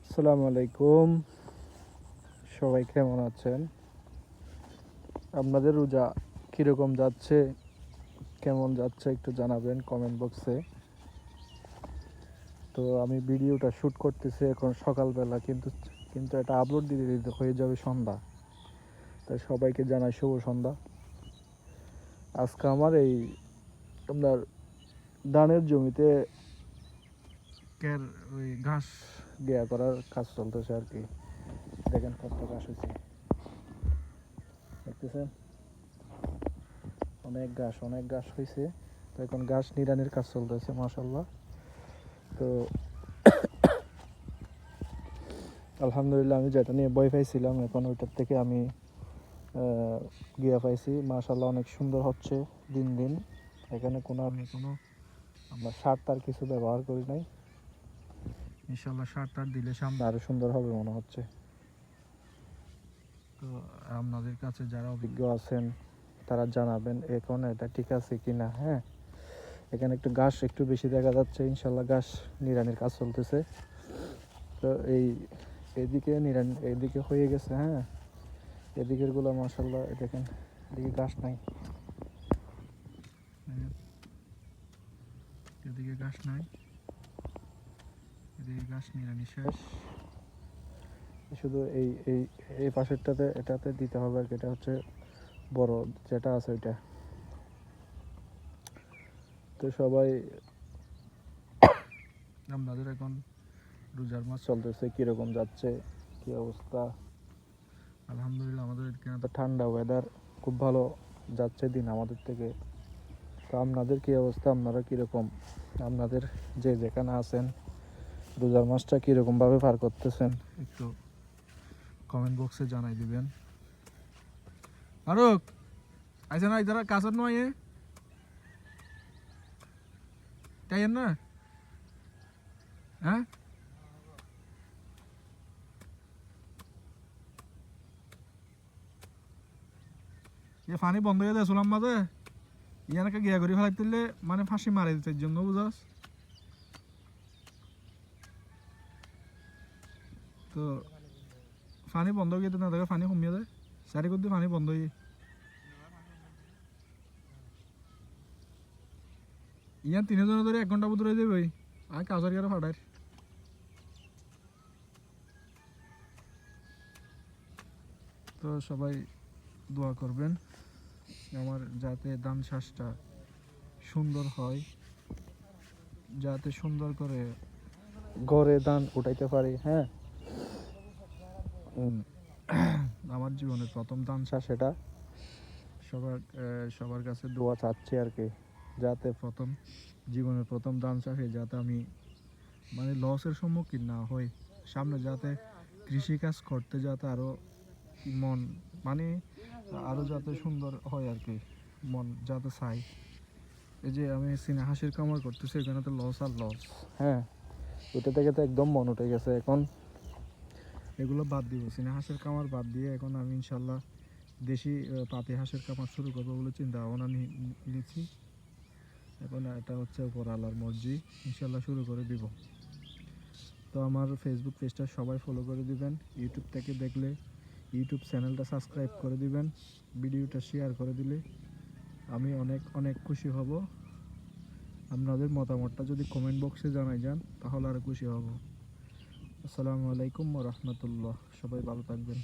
আসসালামু আলাইকুম। সবাই কেমন আছেন? আপনাদের রোজা কীরকম যাচ্ছে, কেমন যাচ্ছে একটু জানাবেন কমেন্ট বক্সে। তো আমি ভিডিওটা শ্যুট করতেছি এখন সকালবেলা, কিন্তু কিন্তু এটা আপলোড দিতে দিতে হয়ে যাবে সন্ধ্যা। তাই সবাইকে জানাই শুভ সন্ধ্যা। আজকে আমার এই আপনার ধানের জমিতে ওই ঘাস গেয়া করার কাজ চলতেছে আর কি। দেখেন কত ঘাস হয়েছে, দেখতেছেন? অনেক ঘাস হয়েছে। তো এখন ঘাস নিড়ানির কাজ চলতেছে মাশাআল্লাহ। তো আলহামদুলিল্লাহ, আমি যেটা নিয়ে ভয় পাইছিলাম এখন ওইটার থেকে আমি গিয়া পাইছি। মাশাআল্লাহ অনেক সুন্দর হচ্ছে দিন দিন। এখানে আমি কোনো আমরা সার টার কিছু ব্যবহার করি নাই। ইনশাআল্লাহ সার টার দিলে সামনে আরও সুন্দর হবে মনে হচ্ছে। তো আপনাদের কাছে যারা অভিজ্ঞ আছেন তারা জানাবেন এখন এটা ঠিক আছে কিনা। হ্যাঁ, এখানে একটু ঘাস একটু বেশি দেখা যাচ্ছে। ইনশাল্লাহ ঘাস নিড়ানির কাজ চলতেছে। তো এইদিকে এইদিকে হয়ে গেছে। হ্যাঁ, এদিকের গুলো মাশাল্লাহ দেখেন, এদিকে ঘাস নাই, এদিকে ঘাস নাই, এদিকে ঘাস নিড়ানি শেষ। শুধু এই এই এই পাশেরটাতে এটাতে দিতে হবে আর কি। এটা হচ্ছে বড় যেটা আছে ওইটা। তো সবাই আপনাদের এখন রোজার মাস চলতেছে, কীরকম যাচ্ছে, কী অবস্থা? আলহামদুলিল্লাহ আমাদের এখানে তো ঠান্ডা ওয়েদার, খুব ভালো যাচ্ছে দিন আমাদের থেকে। তো আপনাদের কী অবস্থা, আপনারা কীরকম, আপনাদের যে যেখানে আছেন রোজার মাসটা কীরকমভাবে পার করতেছেন একটু কমেন্ট বক্সে জানাই দিবেন। আরক আইসা না ইদারা কাছত নয় তাই না? হ্যাঁ, এ ফানি বন্ধ হয়ে যায় সোলাম মাঝে ইয়ানকে গিয়া করি ফেলাই তুললে মানে ফাঁসি মারে দিতে জন্য বুঝাস। তো ফানি বন্ধ হয়ে যেতে না দেখে ফানি কমিয়ে যায় চারি করতে ফানি বন্ধ হয়ে ইয়ান 3 জন ধরে 1 ঘন্টা বুধ রয়ে যাবে আর কাজের গেলে ফাটার। তো সবাই দোয়া করবেন আমার যাতে ধান চাষটা সুন্দর হয়, যাতে সুন্দর করে ঘরে ধান উঠাইতে পারি। হ্যাঁ, আমার জীবনের প্রথম ধান চাষ এটা। সবার কাছে দোয়া চাচ্ছি আর কি, যাতে জীবনের প্রথম ধান চাষে যাতে আমি মানে লসের সম্মুখীন না হই। সামনে যাতে কৃষিকাজ করতে যাতে আরও মন মানে আরও যাতে সুন্দর হয় আর কি, মন যাতে চাই। এই যে আমি সিনে হাঁসের কামার করতেছি, এখানে তো লস আর লস। হ্যাঁ, ওইটা থেকে তো একদম মন উঠে গেছে। এখন এগুলো বাদ দিব, সিনে হাঁসের কামার বাদ দিয়ে এখন আমি ইনশাল্লাহ দেশি পাতি হাঁসের কামার শুরু করবো বলে চিন্তা ভাবনা নিচ্ছি। এখন এটা হচ্ছে উপর আল্লাহর মর্জি, ইনশাল্লাহ শুরু করে দিব। তো আমার ফেসবুক পেজটা সবাই ফলো করে দিবেন। ইউটিউব থেকে দেখলে ইউটিউব চ্যানেলটা সাবস্ক্রাইব করে দিবেন। ভিডিওটা শেয়ার করে দিলে আমি অনেক অনেক খুশি হব। আপনাদের মতামতটা যদি কমেন্ট বক্সে জানাই যান তাহলে আরও খুশি হব। আসসালামু আলাইকুম ওয়া রাহমাতুল্লাহ। সবাই ভালো থাকবেন।